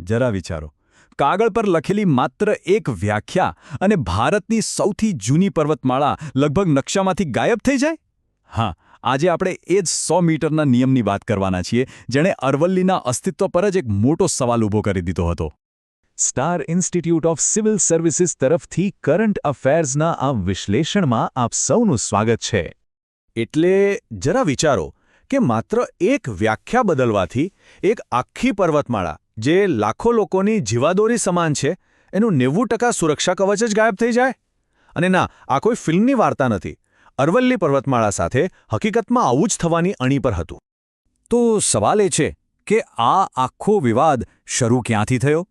જરા વિચારો, કાગળ પર લખેલી માત્ર એક વ્યાખ્યા અને ભારતની સૌથી જૂની પર્વતમાળા લગભગ નકશામાંથી ગાયબ થઈ જાય? હા, આજે આપણે એ જ 100 મીટરના નિયમની વાત કરવાના છીએ, જેણે અરવલ્લીના અસ્તિત્વ પર જ એક મોટો સવાલ ઊભો કરી દીધો હતો. Star institute of civil services તરફથી કરંટ અફેર્સના આ વિશ્લેષણમાં આપ સૌનું સ્વાગત છે. એટલે જરા વિચારો કે માત્ર એક વ્યાખ્યા બદલવાથી એક આખી પર્વતમાળા, જે લાખો લોકોની જીવાદોરી સમાન છે, એનું 90% સુરક્ષા કવચ જ ગાયબ થઈ જાય. અને ના, આ કોઈ ફિલ્મની વાર્તા નથી. અરવલ્લી પર્વતમાળા સાથે હકીકતમાં આવું જ થવાની અણી પર હતું. તો સવાલ એ છે કે આ આખો વિવાદ શરૂ ક્યાંથી થયો?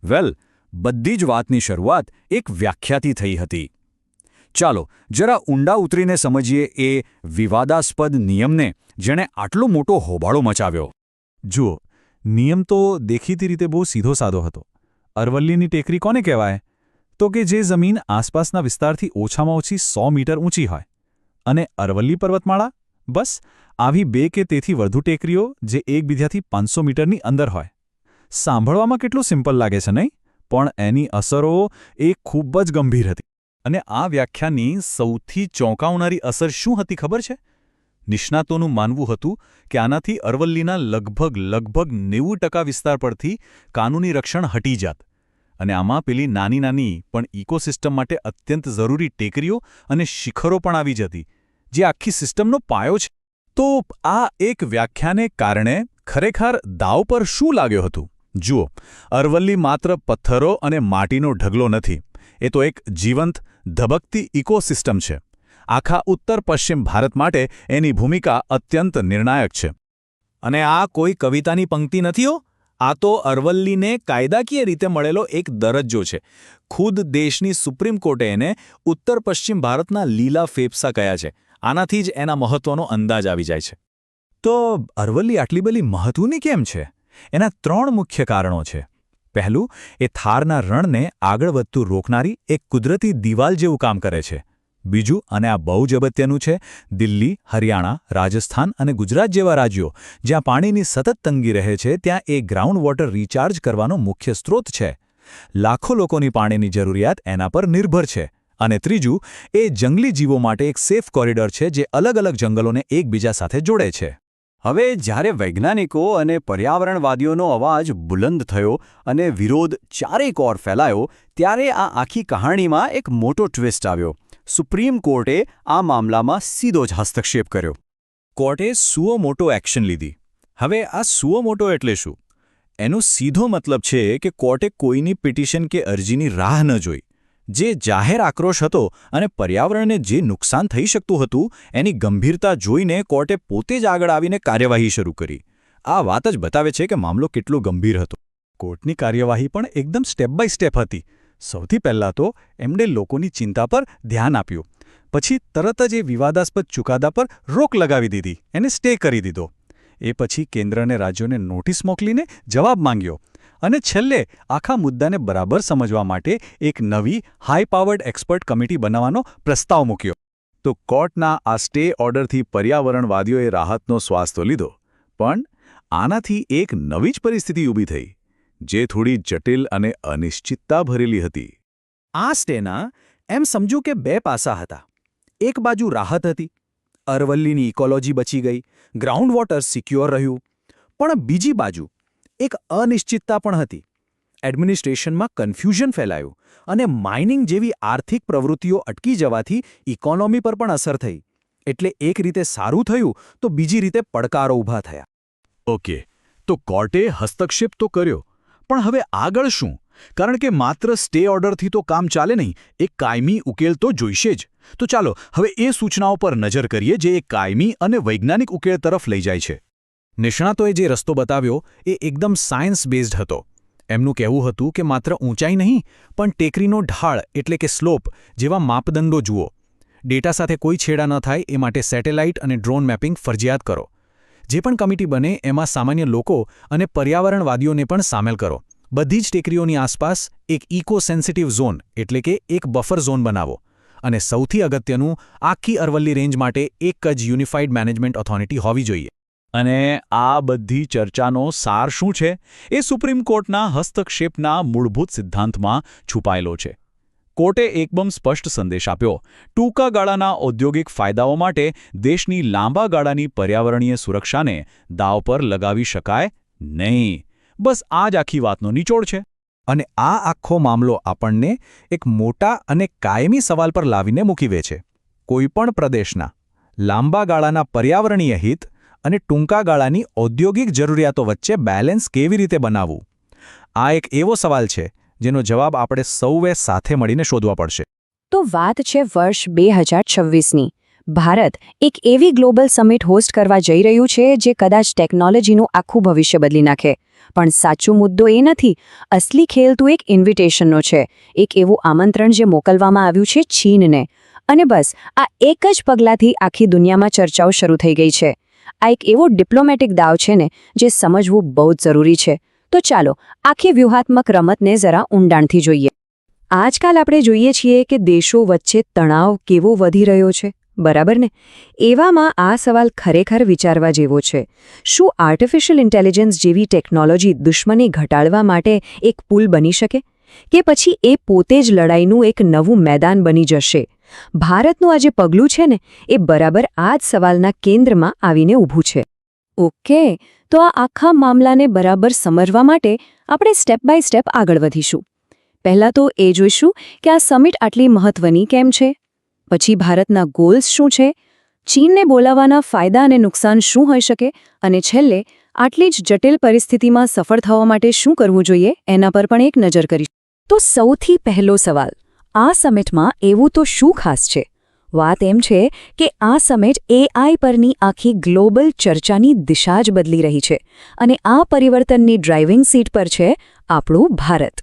વેલ, બધી જ વાતની શરૂઆત એક વ્યાખ્યાથી થઈ હતી. ચાલો જરા ઊંડા ઉતરીને સમજીએ એ વિવાદાસ્પદ નિયમને, જેણે આટલો મોટો હોબાળો મચાવ્યો. જુઓ, નિયમ તો દેખીતી રીતે બહુ સીધો સાદો હતો. અરવલ્લીની ટેકરી કોને કહેવાય? તો કે જે જમીન આસપાસના વિસ્તારથી ઓછામાં ઓછી 100 મીટર ઊંચી હોય. અને અરવલ્લી પર્વતમાળા? બસ આવી 2 કે તેથી વધુ ટેકરીઓ જે એકબીજાથી 500 મીટરની અંદર હોય. સાંભળવામાં કેટલું સિમ્પલ લાગે છે નહીં? પણ એની અસરો એ ખૂબ જ ગંભીર હતી. અને આ વ્યાખ્યાની સૌથી ચોંકાવનારી અસર શું હતી ખબર છે? નિષ્ણાતોનું માનવું હતું કે આનાથી અરવલ્લીના લગભગ 90% વિસ્તાર પરથી કાનૂની રક્ષણ હટી જાત. અને આમાં પેલી નાની પણ ઇકોસિસ્ટમ માટે અત્યંત જરૂરી ટેકરીઓ અને શિખરો પણ આવી જતી, જે આખી સિસ્ટમનો પાયો છે. તો આ એક વ્યાખ્યાને કારણે ખરેખર દાવ પર શું લાગ્યું હતું? જુઓ, અરવલ્લી માત્ર પથ્થરો અને માટીનો ઢગલો નથી. એ તો એક જીવંત, ધબકતી ઇકોસિસ્ટમ છે. આખા ઉત્તર પશ્ચિમ ભારત માટે એની ભૂમિકા અત્યંત નિર્ણાયક છે. અને આ કોઈ કવિતાની પંક્તિ નથી હો. આ તો અરવલ્લીને કાયદાકીય રીતે મળેલો એક દરજ્જો છે. ખુદ દેશની સુપ્રીમ કોર્ટે એને ઉત્તર પશ્ચિમ ભારતના લીલા ફેફસા કહ્યા છે. આનાથી જ એના મહત્વનો અંદાજ આવી જાય છે. તો અરવલ્લી આટલી બધી મહત્વની કેમ છે? એના 3 મુખ્ય કારણો છે. પહેલું, એ થારના રણને આગળ વધતું રોકનારી એક કુદરતી દિવાલ જેવું કામ કરે છે. બીજું, અને આ બહુ જ અગત્યનું છે, દિલ્હી, હરિયાણા, રાજસ્થાન અને ગુજરાત જેવા રાજ્યો જ્યાં પાણીની સતત તંગી રહે છે, ત્યાં એ ગ્રાઉન્ડ વોટર રિચાર્જ કરવાનો મુખ્ય સ્ત્રોત છે. લાખો લોકોની પાણીની જરૂરિયાત એના પર નિર્ભર છે. અને ત્રીજું, એ જંગલી જીવો માટે એક સેફ કોરિડોર છે, જે અલગ અલગ જંગલોને એકબીજા સાથે જોડે છે. હવે જ્યારે વૈજ્ઞાનિકો અને પર્યાવરણવાદીઓનો અવાજ બુલંદ થયો અને વિરોધ ચારેકોર ફેલાયો, ત્યારે આ આખી કહાણીમાં એક મોટો ટ્વિસ્ટ આવ્યો. સુપ્રીમ કોર્ટે આ મામલામાં સીધો જ હસ્તક્ષેપ કર્યો. કોર્ટે સુઓ મોટો એક્શન લીધી. હવે આ સુઓ મોટો એટલે શું? એનો સીધો મતલબ છે કે કોર્ટે કોઈની પિટિશન કે અરજીની રાહ ન જોઈ. જે જાહેર આક્રોશ હતો અને પર્યાવરણને જે નુકસાન થઈ શકતું હતું, એની ગંભીરતા જોઈને કોર્ટે પોતે જ આગળ આવીને કાર્યવાહી શરૂ કરી. આ વાત જ બતાવે છે કે મામલો કેટલો ગંભીર હતો. કોર્ટની કાર્યવાહી પણ એકદમ સ્ટેપ બાય સ્ટેપ હતી. સૌથી પહેલાં તો એમણે લોકોની ચિંતા પર ધ્યાન આપ્યું. પછી તરત જ એ વિવાદાસ્પદ ચુકાદા પર રોક લગાવી દીધી, એને સ્ટે કરી દીધો. એ પછી કેન્દ્ર અને રાજ્યોને નોટિસ મોકલીને જવાબ માંગ્યો. અને છેલ્લે આખા મુદ્દાને બરાબર સમજવા માટે એક નવી હાઈ પાવર્ડ એક્સપર્ટ કમિટી બનાવવાનો પ્રસ્તાવ મૂક્યો. તો કોર્ટના આ સ્ટે ઓર્ડરથી પર્યાવરણવાદીઓએ રાહતનો શ્વાસ તો લીધો, પણ આનાથી એક નવી જ પરિસ્થિતિ ઊભી થઈ, જે થોડી જટિલ અને અનિશ્ચિતતા ભરેલી હતી. આ સ્ટેના એમ સમજુ કે 2 પાસા હતા. એક બાજુ રાહત હતી, અરવલ્લીની ઇકોલોજી બચી ગઈ, ગ્રાઉન્ડ વોટર સિક્યોર રહ્યું. પણ બીજી બાજુ એક અનિશ્ચિતતા પણ હતી. એડમિનિસ્ટ્રેશનમાં કન્ફ્યુઝન ફેલાયું અને માઇનિંગ જેવી આર્થિક પ્રવૃત્તિઓ અટકી જવાથી ઇકોનોમી પર પણ અસર થઈ. એટલે એક રીતે સારું થયું તો બીજી રીતે પડકારો ઊભા થયા. ઓકે, તો કોર્ટે હસ્તક્ષેપ તો કર્યો, પણ હવે આગળ શું? કારણ કે માત્ર સ્ટે ઓર્ડરથી તો કામ ચાલે નહીં, એક કાયમી ઉકેલ તો જોઈશે જ. તો ચાલો હવે એ સૂચનાઓ પર નજર કરીએ જે એક કાયમી અને વૈજ્ઞાનિક ઉકેલ તરફ લઈ જાય છે. નિષ્ણાતોએ જે રસ્તો બતાવ્યો એ એકદમ સાયન્સ બેઝડ હતો. એમનું કહેવું હતું કે માત્ર ઊંચાઈ નહીં, પણ ટેકરીનો ઢાળ એટલે કે સ્લોપ જેવા માપદંડો જુઓ. ડેટા સાથે કોઈ છેડા ન થાય એ માટે સેટેલાઇટ અને ડ્રોન મેપિંગ ફરજિયાત કરો. જે પણ કમિટી બને એમાં સામાન્ય લોકો અને પર્યાવરણવાદીઓને પણ સામેલ કરો. બધી જ ટેકરીઓની આસપાસ એક ઇકો સેન્સિટિવ ઝોન એટલે કે એક બફર ઝોન બનાવો. અને સૌથી અગત્યનું, આખી અરવલ્લી રેન્જ માટે એક જ યુનિફાઈડ મેનેજમેન્ટ ઓથોરિટી હોવી જોઈએ. અને આ બધી ચર્ચાનો સાર શું છે એ સુપ્રીમ કોર્ટના હસ્તક્ષેપના મૂળભૂત સિદ્ધાંતમાં છુપાયેલો છે. કોર્ટે એકદમ સ્પષ્ટ સંદેશ આપ્યો: ટૂંકા ગાળાના ઔદ્યોગિક ફાયદાઓ માટે દેશની લાંબા ગાળાની પર્યાવરણીય સુરક્ષાને દાવ પર લગાવી શકાય નહીં. બસ આ જ આખી વાતનો નિચોડ છે. અને આ આખો મામલો આપણને એક મોટા અને કાયમી સવાલ પર લાવીને મૂકી દે છે. કોઈપણ પ્રદેશના લાંબા ગાળાના પર્યાવરણીય હિત અને ટૂંકા ગાળાની ઔદ્યોગિક જરૂરિયાતો વચ્ચે બેલેન્સ કેવી રીતે બનાવવું? આ એક એવો સવાલ છે જેનો જવાબ આપણે સૌએ સાથે મળીને શોધવા પડશે. તો વાત છે વર્ષ 2026ની. ભારત એક એવી ગ્લોબલ સમિટ હોસ્ટ કરવા જઈ રહ્યું છે જે કદાચ ટેકનોલોજીનું આખું ભવિષ્ય બદલી નાખે. પણ સાચો મુદ્દો એ નથી. અસલી ખેલ તો એક ઇન્વિટેશનનો છે, એક એવું આમંત્રણ જે મોકલવામાં આવ્યું છે ચીનને. અને બસ આ એક જ પગલાંથી આખી દુનિયામાં ચર્ચાઓ શરૂ થઈ ગઈ છે. આ એક એવો ડિપ્લોમેટિક દાવ છે ને જે સમજવું બહુ જ જરૂરી છે. તો ચાલો આખી વ્યૂહાત્મક રમતને જરા ઊંડાણથી જોઈએ. આજકાલ આપણે જોઈએ છીએ કે દેશો વચ્ચે તણાવ કેવો વધી રહ્યો છે, બરાબર ને? એવામાં આ સવાલ ખરેખર વિચારવા જેવો છે. શું આર્ટિફિશિયલ ઇન્ટેલિજન્સ જેવી ટેકનોલોજી દુશ્મની ઘટાડવા માટે એક પુલ બની શકે? કે પછી એ પોતે જ લડાઈનું એક નવું મેદાન બની જશે? ભારતનું આ જે પગલું છે ને એ બરાબર આ જ સવાલના કેન્દ્રમાં આવીને ઊભું છે. ઓકે, તો આ આખા મામલાને બરાબર સમજવા માટે આપણે સ્ટેપ બાય સ્ટેપ આગળ વધીશું. પહેલાં તો એ જોઈશું કે આ સમિટ આટલી મહત્વની કેમ છે. પછી ભારતના ગોલ્સ શું છે, ચીનને બોલાવવાના ફાયદા અને નુકસાન શું હોઈ શકે, અને છેલ્લે આટલી જ જટિલ પરિસ્થિતિમાં સફળ થવા માટે શું કરવું જોઈએ એના પર પણ એક નજર કરીશું. તો સૌથી પહેલો સવાલ, આ સમિટમાં એવું તો શું ખાસ છે? વાત એમ છે કે આ સમિટ એઆઈ પરની આખી ગ્લોબલ ચર્ચાની દિશા જ બદલી રહી છે, અને આ પરિવર્તનની ડ્રાઇવિંગ સીટ પર છે આપણું ભારત.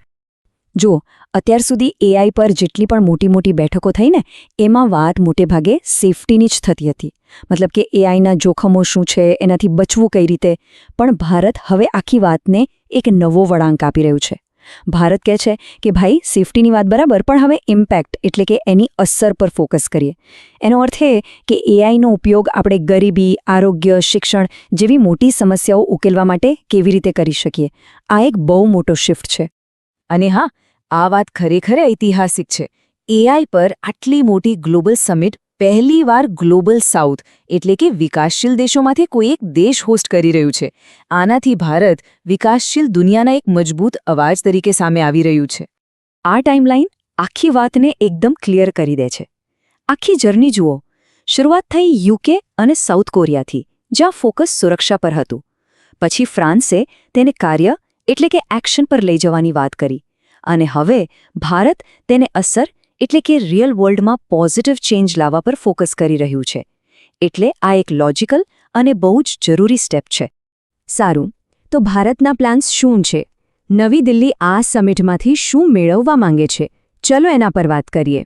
જો અત્યાર સુધી એઆઈ પર જેટલી પણ મોટી બેઠકો થઈ ને એમાં વાત મોટેભાગે સેફટીની જ થતી હતી. મતલબ કે એઆઈના જોખમો શું છે, એનાથી બચવું કઈ રીતે. પણ ભારત હવે આખી વાતને એક નવો વળાંક આપી રહ્યું છે. ભારત કહે છે કે ભાઈ સેફટીની વાત બરાબર, પણ હવે ઇમ્પેક્ટ એટલે કે એની અસર પર ફોકસ કરીએ. એનો અર્થ એ કે એઆઈનો ઉપયોગ આપણે ગરીબી, આરોગ્ય, શિક્ષણ જેવી મોટી સમસ્યાઓ ઉકેલવા માટે કેવી રીતે કરી શકીએ. આ એક બહુ મોટો શિફ્ટ છે. અને હા, આ વાત ખરેખર ઐતિહાસિક છે. એઆઈ પર આટલી મોટી ગ્લોબલ સમિટ પહેલીવાર ગ્લોબલ સાઉથ એટલે કે વિકાસશીલ દેશોમાંથી કોઈ એક દેશ હોસ્ટ કરી રહ્યું છે. આનાથી ભારત વિકાસશીલ દુનિયાના એક મજબૂત અવાજ તરીકે સામે આવી રહ્યું છે. આ ટાઈમલાઈન આખી વાતને એકદમ ક્લિયર કરી દે છે. આખી જર્ની જુઓ. શરૂઆત થઈ યુકે અને સાઉથ કોરિયાથી, જ્યાં ફોકસ સુરક્ષા પર હતું. પછી ફ્રાન્સે તેને કાર્ય એટલે કે એક્શન પર લઈ જવાની વાત કરી. અને હવે ભારત તેને અસર એટલે કે રિયલ વર્લ્ડમાં પોઝિટિવ ચેન્જ લાવવા પર ફોકસ કરી રહ્યું છે. એટલે આ એક લોજિકલ અને બહુ જ જરૂરી સ્ટેપ છે. સારું, તો ભારતના પ્લાન્સ શું છે? નવી દિલ્હી આ સમિટમાંથી શું મેળવવા માંગે છે? ચલો એના પર વાત કરીએ.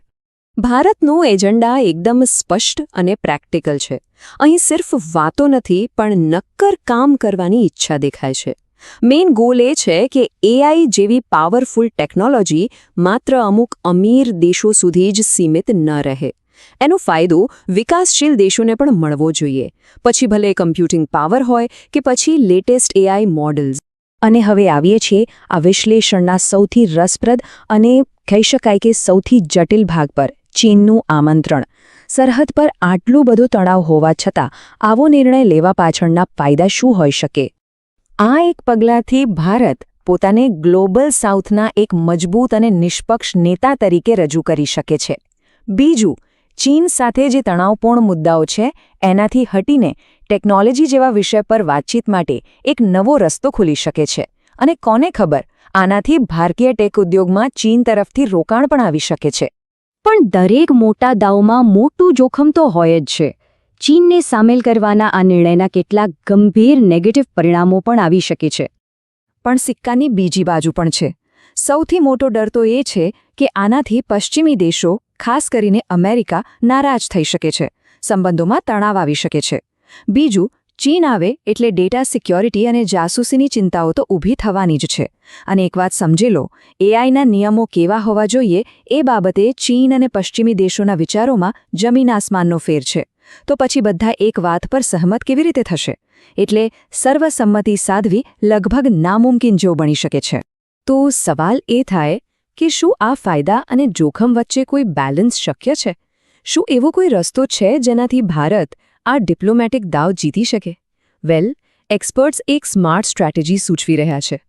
ભારતનું એજન્ડા એકદમ સ્પષ્ટ અને પ્રેક્ટિકલ છે. અહીં સિર્ફ વાતો નથી પણ નક્કર કામ કરવાની ઈચ્છા દેખાય છે. મેઇન ગોલ એ છે કે એઆઈ જેવી પાવરફુલ ટેકનોલોજી માત્ર અમુક અમીર દેશો સુધી જ સીમિત ન રહે. એનો ફાયદો વિકાસશીલ દેશોને પણ મળવો જોઈએ, પછી ભલે કમ્પ્યુટિંગ પાવર હોય કે પછી લેટેસ્ટ એઆઈ મોડલ્સ. અને હવે આવીએ છીએ આ વિશ્લેષણના સૌથી રસપ્રદ અને કહી શકાય કે સૌથી જટિલ ભાગ પર, ચીનનું આમંત્રણ. સરહદ પર આટલું બધું તણાવ હોવા છતાં આવો નિર્ણય લેવા પાછળના ફાયદા શું હોઈ શકે? આ એક પગલાંથી ભારત પોતાને ગ્લોબલ સાઉથના એક મજબૂત અને નિષ્પક્ષ નેતા તરીકે રજૂ કરી શકે છે. બીજું, ચીન સાથે જે તણાવપૂર્ણ મુદ્દાઓ છે એનાથી હટીને ટેકનોલોજી જેવા વિષય પર વાતચીત માટે એક નવો રસ્તો ખુલી શકે છે. અને કોને ખબર, આનાથી ભારતીય ટેક ઉદ્યોગમાં ચીન તરફથી રોકાણ પણ આવી શકે છે. પણ દરેક મોટા દાવમાં મોટું જોખમ તો હોય જ છે. ચીનને સામેલ કરવાના આ નિર્ણયના કેટલાક ગંભીર નેગેટિવ પરિણામો પણ આવી શકે છે. પણ સિક્કાની બીજી બાજુ પણ છે. સૌથી મોટો ડર તો એ છે કે આનાથી પશ્ચિમી દેશો, ખાસ કરીને અમેરિકા, નારાજ થઈ શકે છે. સંબંધોમાં તણાવ આવી શકે છે. બીજું, ચીન આવે એટલે ડેટા સિક્યોરિટી અને જાસૂસીની ચિંતાઓ તો ઊભી થવાની જ છે. અને એક વાત સમજી લો, એઆઈના નિયમો કેવા હોવા જોઈએ એ બાબતે ચીન અને પશ્ચિમી દેશોના વિચારોમાં જમીન આસમાનનો ફેર છે. તો પછી બધા એક વાત પર સહમત કેવી રીતે થશે? એટલે સર્વસંમતિ સાધવી લગભગ નામુમકિન જેવું બની શકે છે. તો સવાલ એ થાય કે શું આ ફાયદા અને જોખમ વચ્ચે કોઈ બેલેન્સ શક્ય છે? શું એવો કોઈ રસ્તો છે જેનાથી ભારત આ ડિપ્લોમેટિક દાવ જીતી શકે? વેલ, એક્સપર્ટ્સ એક સ્માર્ટ સ્ટ્રેટેજી સૂચવી રહ્યા છે.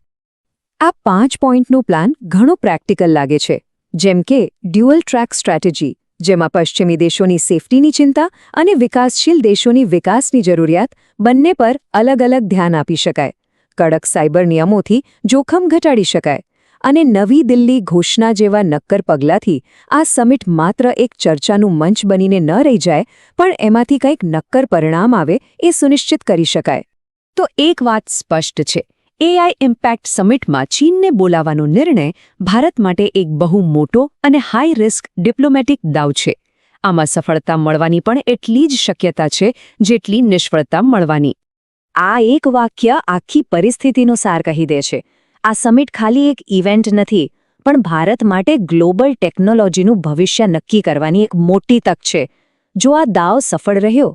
આ 5 પોઈન્ટનું પ્લાન ઘણો પ્રેક્ટિકલ લાગે છે, જેમ કે ડ્યુઅલ ટ્રેક સ્ટ્રેટેજી, જેમાં પશ્ચિમી દેશોની સેફટીની ચિંતા અને વિકાસશીલ દેશોની વિકાસની જરૂરિયાત બંને પર અલગ અલગ ધ્યાન આપી શકાય. કડક સાયબર નિયમોથી જોખમ ઘટાડી શકાય. અને નવી દિલ્હી ઘોષણા જેવા નક્કર પગલાંથી આ સમિટ માત્ર એક ચર્ચાનું મંચ બનીને ન રહી જાય, પણ એમાંથી કંઈક નક્કર પરિણામ આવે એ સુનિશ્ચિત કરી શકાય. તો એક વાત સ્પષ્ટ છે, AI ઇમ્પેક્ટ સમિટમાં ચીનને બોલાવવાનો નિર્ણય ભારત માટે એક બહુ મોટો અને હાઈ રિસ્ક ડિપ્લોમેટિક દાવ છે. આમાં સફળતા મળવાની પણ એટલી જ શક્યતા છે જેટલી નિષ્ફળતા મળવાની. આ એક વાક્ય આખી પરિસ્થિતિનો સાર કહી દે છે. આ સમિટ ખાલી એક ઇવેન્ટ નથી, પણ ભારત માટે ગ્લોબલ ટેકનોલોજીનું ભવિષ્ય નક્કી કરવાની એક મોટી તક છે. જો આ દાવ સફળ રહ્યો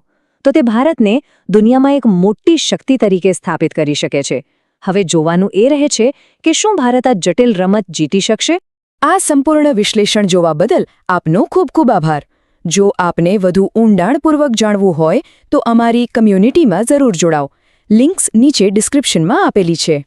તો તે ભારતને દુનિયામાં એક મોટી શક્તિ તરીકે સ્થાપિત કરી શકે છે. હવે જોવાનું એ રહે છે કે શું ભારત આ જટિલ રમત જીતી શકશે? આ સંપૂર્ણ વિશ્લેષણ જોવા બદલ આપનો ખૂબ ખૂબ આભાર. જો આપને વધુ ઊંડાણપૂર્વક જાણવું હોય તો અમારી કમ્યુનિટીમાં જરૂર જોડાઓ. લિંક્સ નીચે ડિસ્ક્રિપ્શનમાં આપેલી છે.